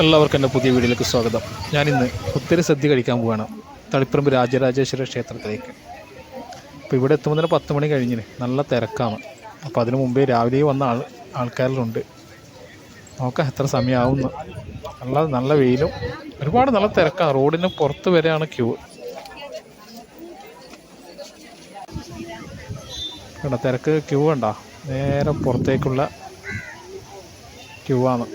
എല്ലാവർക്കും എൻ്റെ പുതിയ വീഡിയോയിലേക്ക് സ്വാഗതം. ഞാനിന്ന് ഒത്തിരി സദ്യ കഴിക്കാൻ പോവുകയാണ് തളിപ്പറമ്പ് രാജരാജേശ്വര ക്ഷേത്രത്തിലേക്ക്. അപ്പോൾ ഇവിടെ എത്തുമ്പോൾ തന്നെ 10 മണി കഴിഞ്ഞിന്, നല്ല തിരക്കാണ്. അപ്പോൾ അതിനു മുമ്പേ രാവിലെ വന്ന ആൾക്കാരിലുണ്ട്. നോക്കാം എത്ര സമയമാവുന്നു. നല്ല വെയിലും ഒരുപാട് നല്ല തിരക്കാണ്. റോഡിന് പുറത്ത് വരെയാണ് ക്യൂ. കണ്ടോ തിരക്ക്, ക്യൂ കണ്ടോ, നേരെ പുറത്തേക്കുള്ള ക്യൂ ആണ്.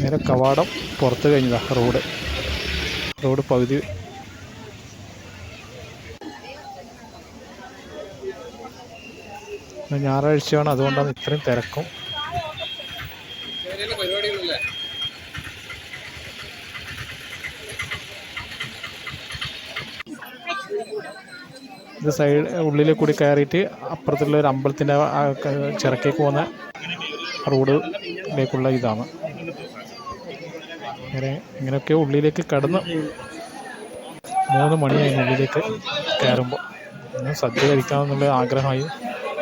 നേരെ കവാടം പുറത്ത് കഴിഞ്ഞതാണ്. റോഡ് പകുതി ഞായറാഴ്ചയാണ്, അതുകൊണ്ടാണ് ഇത്രയും തിരക്കും. ഇത് ഉള്ളിൽ കൂടി കയറിയിട്ട് അപ്പുറത്തുള്ള ഒരു അമ്പലത്തിൻ്റെ ചിറക്കേക്ക് പോകുന്ന റോഡിലേക്കുള്ള ഇതാണ്. ഇങ്ങനെയൊക്കെ ഉള്ളിലേക്ക് കടന്ന് 3 മണിയായി ഉള്ളിലേക്ക് കയറുമ്പോൾ. സദ്യ കഴിക്കാമെന്നുള്ള ആഗ്രഹമായി.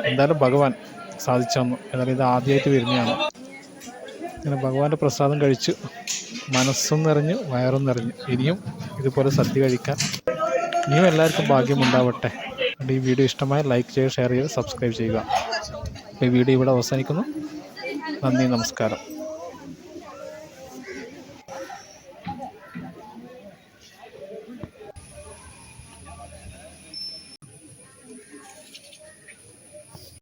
എന്തായാലും ഭഗവാൻ സാധിച്ചു. എന്നാലും ഇത് ആദ്യമായിട്ട് വരുന്നതാണ്. ഇങ്ങനെ ഭഗവാന്റെ പ്രസാദം കഴിച്ച് മനസ്സും നിറഞ്ഞ് വയറും നിറഞ്ഞ് ഇനിയും ഇതുപോലെ സദ്യ കഴിക്കാൻ ഇനിയും എല്ലാവർക്കും ഭാഗ്യമുണ്ടാവട്ടെ. ഈ വീഡിയോ ഇഷ്ടമായി ലൈക്ക് ചെയ്യുക, ഷെയർ ചെയ്യുക, സബ്സ്ക്രൈബ് ചെയ്യുക. ഈ വീഡിയോ ഇവിടെ അവസാനിക്കുന്നു. നന്ദി, നമസ്കാരം.